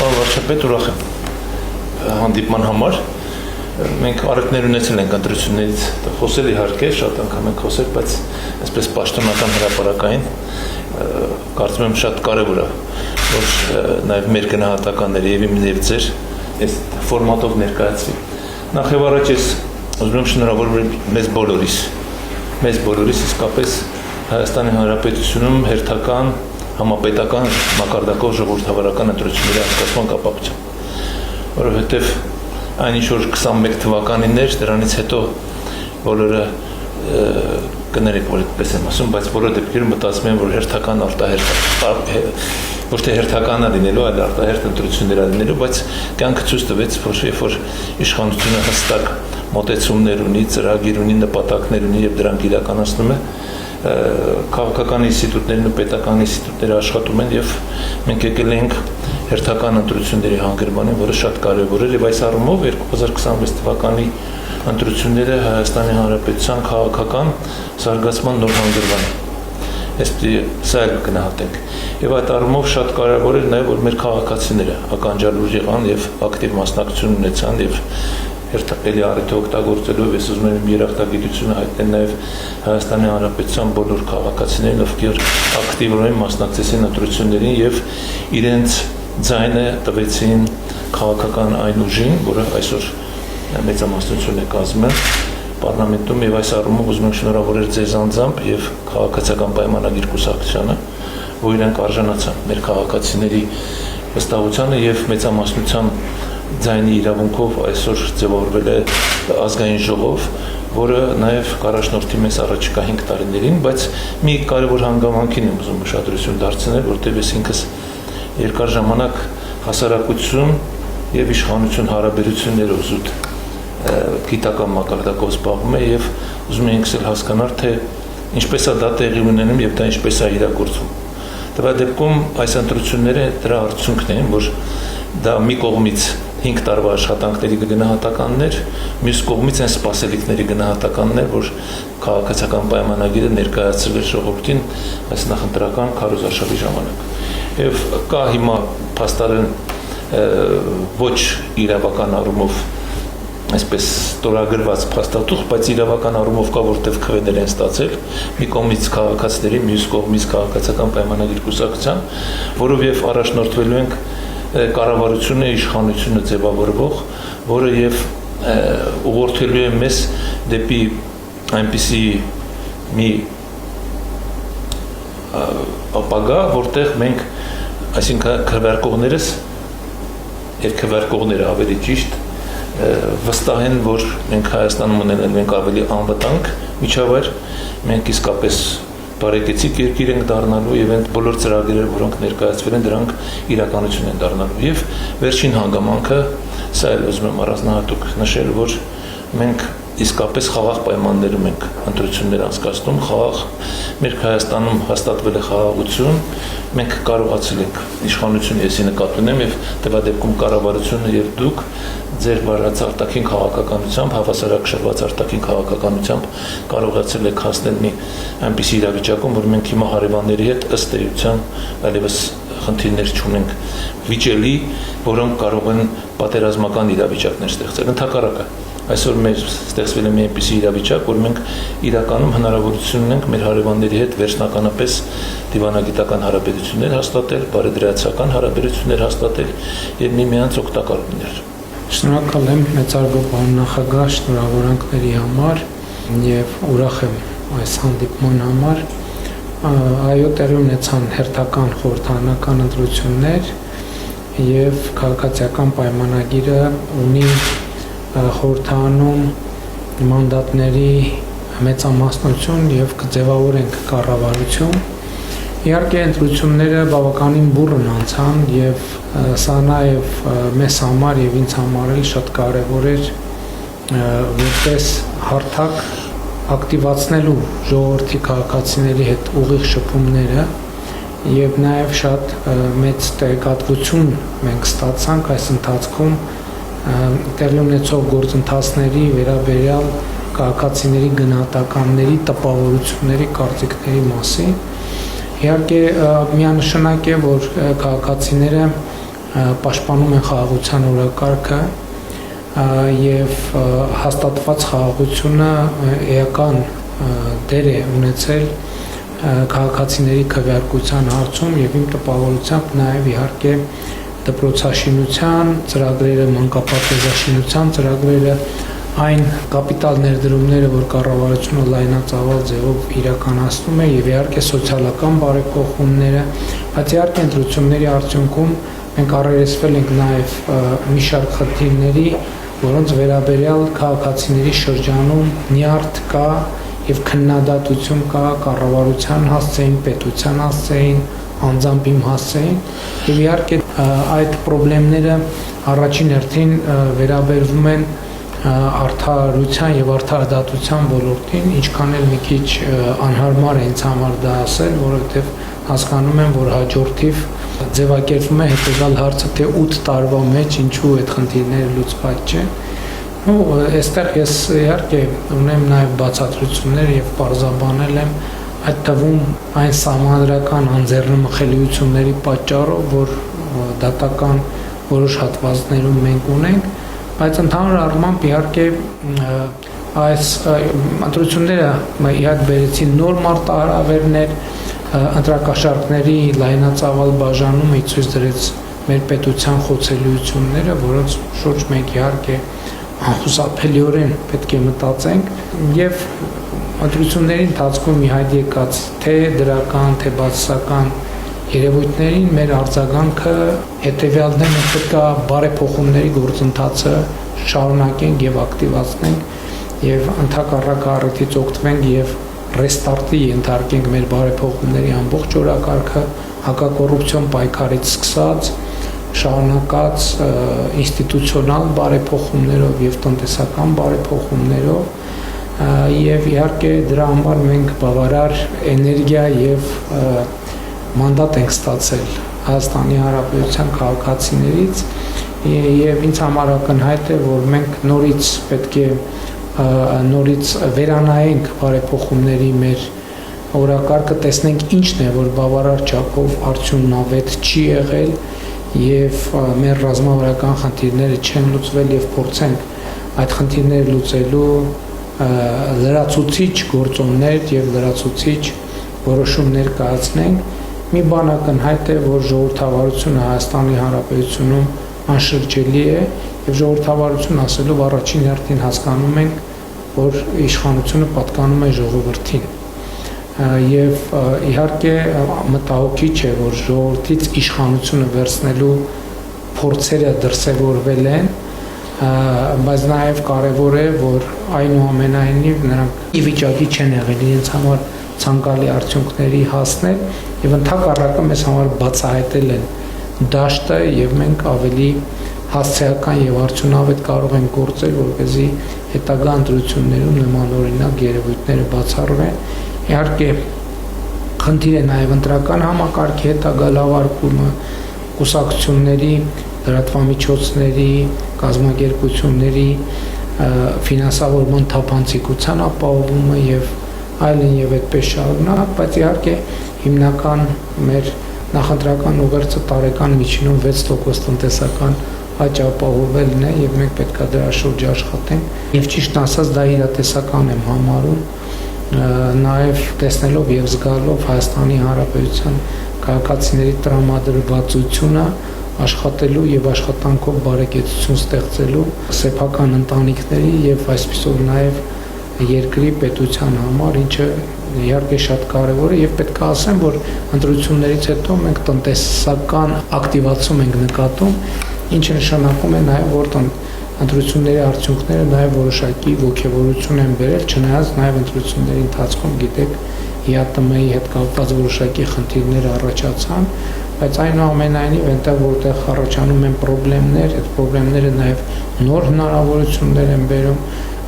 Պարոն վարչապետ, ուրախ եմ հանդիպման համար։ Մենք առիթներ ունեցել ենք ընտրություններից խոսել, իհարկե, շատ անգամ ենք խոսել, բայց այսպես պաշտոնական հրապարակային կարծում եմ շատ կարևոր է, որ նաև մեր գնահատականները եւ իմ եւ ձեր այս ֆորմատով ներկայացվի։ Նախ եւ առաջ ես ուզում եմ շնորհավորել մեզ բոլորիս իսկապես Հայաստանի Հանրապետությունում հերթական համապետական մակարդակով ժողովրդավարական ընտրությունների անցկացման կապակցությամբ, որովհետև այն ինչ որ 21 թվականին էր, դրանից հետո բոլորը կներեք, որ այդպես եմ ասում, բայց բոլոր դեպքերում մտածում են, որ հերթական ոչ թե հերթական է լինելու, այլ արտահերթ ընտրություններ է լինելու, բայց կյանքը ցույց տվեց, որ երբ որ իշխանությունը հստակ մոտեցումներ ունի, ծրագիր ունի, նպատակներ ունի եւ դրանք իրականացնում է, քաղաքական ինստիտուտներն ու պետական ինստիտուտները աշխատում են եւ մենք եկել ենք հերթական ընտրությունների հանգրվանին, որը շատ կարեւոր էր եւ այս առումով 2026 թվականի ընտրությունները Հայաստանի Հանրապետության քաղաքական զարգացման նոր հանգրվան է։ Սա գնահատենք։ Եվ այդ առումով շատ կարևոր էր նաեւ որ մեր քաղաքացիները ականջալուր եղան եւ ակտիվ մասնակցություն ունեցան եւ Էլի առիթը օգտագործելով ես ուզում եմ երախտագիտությունը հայտնել նաև Հայաստանի Հանրապետության բոլոր քաղաքացիներին, ովքեր ակտիվորեն մասնակցեցին ընտրություններին եւ իրենց ձայնը տվեցին քաղաքական այն ուժին, որը այսօր մեծամասնություն է կազմում պարլամենտում եւ այս առումով ուզում եմ շնորհավորել ձեզ անձամբ եւ քաղաքացիական պայմանագիր կուսակցությանը, որ իրենք արժանացան մեր քաղաքացիների վստահությանը եւ մեծամասնության ձայնի իրավունքով այսօր ձևավորվել է ազգային ժողով, որը նաև կառաջնորդի մեզ առաջիկա 5 տարիներին, բայց մի կարևոր հանգամանքին եմ ուզում ուշադրություն դարձնել, որտեղ ես ինքս երկար ժամանակ հասարակություն եւ իշխանություն հարաբերություններով զուտ գիտական մակարդակով զբաղվում եմ եւ ուզում եմ ինքս էլ հասկանալ, թե ինչպես է դա տեղի ունենում եւ դա ինչպես է իրագործվում։ Դրա դեպքում այս ընտրությունները դրա արդյունքն են, որ դա մի կողմից 5 տարվա աշխատանքների գնահատականներ, մյուս կողմից են սպասելիքների գնահատականներ, որ քաղաքացիական պայմանագիրը ներկայացրել է ժողովրդին այս նախընտրական քարոզարշավի ժամանակ։ Եվ կա հիմա փաստորեն ոչ իրավական առումով այսպես ստորագրված փաստաթուղթ, բայց իրավական առումով կա որտեղ քվեներ են ստացել մի կողմից քաղաքացիների, մյուս կողմից քաղաքացիական պայմանագիր կուսակցության, որով եւ առաջնորդվելու ենք կառավարությունը իշխանությունը ձևավորվող, որը եւ ուղղորդելու է մեզ դեպի այնպիսի մի ապագա, որտեղ մենք, այսինքն քվեարկողներս եւ քվեարկողները ավելի ճիշտ վստահ են, որ մենք Հայաստանում ունենալու ենք ավելի անվտանգ միջավայր, մենք իսկապես բարեկեցիկ երկիր ենք դառնալու եւ այն բոլոր ծրագրերը, որոնք ներկայացվել են, դրանք իրականություն են դառնալու։ Եվ վերջին հանգամանքը, սա էլ ուզում եմ առանձնահատուկ նշել, որ մենք իսկապես խաղաղ պայմաններում ենք ընտրություններ անցկացնում, խաղաղ մեր Հայաստանում հաստատվել է խաղաղություն, մենք կարողացել ենք իշխանությունը եսի նկատի ունեմ եւ դրա դեպքում կառավարությունը եւ դուք ձեր վարած արտաքին քաղաքականությամբ, հավասարակշռված արտաքին քաղաքականությամբ կարողացել եք հասնել մի այնպիսի իրավիճակում, որ մենք հիմա հարևանների հետ ըստ էության այլևս խնդիրներ չունենք վիճելի, որոնք կարող են պատերազմական իրավիճակներ ստեղծել։ Ընդհակառակը այսօր մեր ստեղծվել է մի այնպիսի իրավիճակ, որ մենք իրականում հնարավորություն ունենք մեր հարևանների հետ վերջնականապես դիվանագիտական հարաբերություններ հաստատել, բարեդրացական հարաբերություններ հաստատել եւ միմյանց օգտակար լինել։ Շնորհակալ եմ մեծարգո պարոն նախագահ շնորհավորանքների համար եւ ուրախ եմ այս հանդիպման համար։ Այո, տեղի ունեցան հերթական խորհրդարանական ընտրություններ եւ քաղաքացիական պայմանագիրը ունի խորհրդարանում մանդատների մեծամասնություն եւ կձևավորենք կառավարություն։ Իհարկե ընտրությունները բավականին բուռն անցան եւ սա նաեւ մեզ համար եւ ինձ համար էլ շատ կարեւոր էր որպես հարթակ ակտիվացնելու ժողովրդի քաղաքացիների հետ ուղիղ շփումները եւ նաեւ շատ մեծ տեղեկատվություն մենք ստացանք այս ընթացքում տեղի ունեցող գործընթացների վերաբերյալ քաղաքացիների գնահատականների, տպավորությունների, կարծիքների մասին։ Իհարկե միանշանակ է, որ քաղաքացիները պաշտպանում են խաղաղության օրակարգը եւ հաստատված խաղաղությունը էական դեր է ունեցել քաղաքացիների քվեարկության հարցում եւ իմ տպավորությամբ նաեւ իհարկե դպրոցաշինության ծրագրերը, մանկապարտեզաշինության ծրագրերը, այն կապիտալ ներդրումները, որ կառավարությունը լայնածավալ ձևով իրականացնում է եւ իհարկե սոցիալական բարեփոխումները, բայց իհարկե ընտրությունների արդյունքում մենք առերեսվել ենք նաեւ մի շարք խնդիրների, որոնց վերաբերյալ քաղաքացիների շրջանում նյարդ կա եւ քննադատություն կա կառավարության հասցեին, պետության հասցեին, անձամբ իմ հասցեին եւ իհարկե այդ խնդիրները առաջին հերթին վերաբերվում են արդարության եւ արդարադատության ոլորտին, ինչքան էլ մի քիչ անհարմար է ինձ համար դա ասել, որովհետեւ հասկանում եմ, որ հաջորդիվ ձևակերպվում է հետեւյալ հարցը, թե 8 տարվա մեջ ինչու այդ խնդիրները լուծված չեն։ Այստեղ ես իհարկե ունեմ նաև բացատրություններ եւ պարզաբանել եմ այդ թվում այն սահմանադրական անձեռնմխելիությունների պատճառով, որ դատական որոշ հատվածներում մենք ունենք, բայց ընդհանուր առմամբ իհարկե այս ընտրությունները իհարկե բերեցին նոր մարտահրավերներ, ընտրակաշառքների լայնածավալ բաժանումը ցույց դրեց մեր պետության խոցելիությունները, որոնց շուրջ մենք իհարկե անխուսափելիորեն պետք է մտածենք եւ ընտրությունների ընթացքում մի հայտ եկած թե դրական, թե բացասական երևույթներին մեր արձագանքը հետեւյալն է, մենք պետք է բարեփոխումների գործընթացը շարունակենք եւ ակտիվացնենք եւ ընդհակառակ առիթից օգտվենք եւ ռեստարտի ենթարկենք մեր բարեփոխումների ամբողջ օրակարգը հակակոռուպցիոն պայքարից սկսած շարունակած ինստիտուցիոնալ բարեփոխումներով եւ տնտեսական բարեփոխումներով եւ իհարկե դրա համար մենք բավարար էներգիա եւ մանդատ ենք ստացել Հայաստանի Հանրապետության քաղաքացիներից եւ ինձ համար ակնհայտ է, որ մենք նորից պետք է վերանայենք բարեփոխումների մեր օրակարգը, տեսնենք ինչն է, որ բավարար չափով արդյունավետ չի եղել եւ մեր ռազմավարական խնդիրները չեն լուծվել եւ փորձենք այդ խնդիրները լուծելու լրացուցիչ գործոններ եւ լրացուցիչ որոշումներ կայացնենք։ Մի բան ակնհայտ է, որ ժողովրդավարությունը Հայաստանի Հանրապետությունում անշրջելի է եւ ժողովրդավարություն ասելով առաջին հերթին հասկանում ենք, որ իշխանությունը պատկանում է ժողովրդին եւ իհարկե մտահոգիչ է, որ ժողովրդից իշխանությունը վերցնելու փորձերը դրսևորվել են, բայց նաեւ կարեւոր է, որ այնուամենայնիվ նրանք ի վիճակի չեն եղել իրենց համար ցանկալի արդյունքների հասնել եւ ընդհակառակը մեզ համար բացահայտել են դաշտը եւ մենք ավելի հասցեական եւ արդյունավետ կարող ենք գործել, որպեսզի հետագա ընտրություններում նմանօրինակ երևույթները բացառվեն։ Իհարկե խնդիր է նաև ընտրական համակարգի հետագա լավարկումը, կուսակցությունների, լրատվամիջոցների, կազմակերպությունների ֆինանսավորման թափանցիկության ապահովումը եւ այլն եւ այդպես շարունակ, բայց իհարկե հիմնական մեր նախընտրական ուղերձը տարեկան միջինում 6% տնտեսական աճ ապահովելն է եւ մենք պետք է դրա շուրջ աշխատենք եւ ճիշտ ասած դա իրատեսական եմ համարում նաև տեսնելով եւ զգալով Հայաստանի Հանրապետության քաղաքացիների տրամադրվածությունը աշխատելու եւ աշխատանքով բարեկեցություն ստեղծելու սեփական ընտանիքների եւ այսպիսով նաև երկրի պետության համար, ինչը իհարկե շատ կարեւոր է եւ պետք է ասեմ, որ ընտրություններից հետո մենք տնտեսական ակտիվացում ենք նկատում, ինչը նշանակում է նաև որ ընտրությունների արդյունքները նաև որոշակի ողջավորություն են բերել, չնայած նաև ընտրությունների ընթացքում գիտեք ՀԱՏՄ-ի հետ կապված որոշակի խնդիրներ առաջացան, բայց այնուամենայնիվ այնտեղ որտեղ առաջանում են խնդիրներ, այդ խնդիրները նաև նոր հնարավորություններ են բերում,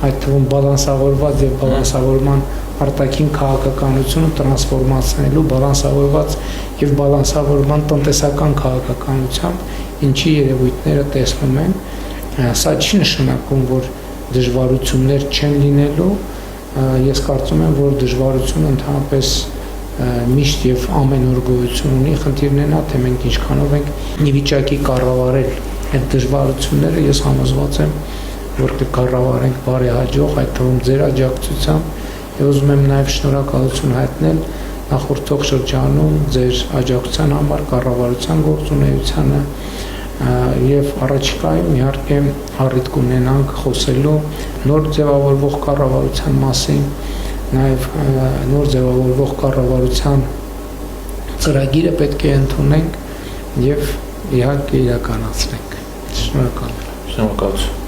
այդ թվում բալանսավորված եւ բալանսավորման արտաքին քաղաքականությունը տրանսֆորմացնելու բալանսավորված եւ բալանսավորման տնտեսական քաղաքականությամբ, ինչի երևույթները տեսնում են, սա չի նշանակում, որ դժվարություններ չեն լինելու, ես կարծում եմ, որ դժվարությունը ընդհանրապես միշտ եւ ամեն օր գոյություն ունի, խնդիրն է նա, թե մենք ինչքանով ենք ի վիճակի կառավարել այդ դժվարությունները, ես համոզված եմ, որ կկառավարենք բարեհաջող, այդ թվում ձեր աջակցությամբ, եւ ուզում եմ նաեւ շնորհակալություն հայտնել նախորդող շրջանում ձեր աջակցության համար կառավարության գործունեությանը եւ առաջիկայում իհարկե առիթ կունենանք խոսելու նոր ձևավորվող կառավարության մասին, նաեւ նոր ձևավորվող կառավարության ծրագիրը պետք է ընդունենք եւ իհարկե իրականացնենք։ Շնորհակալ եմ։ Շնորհակալություն։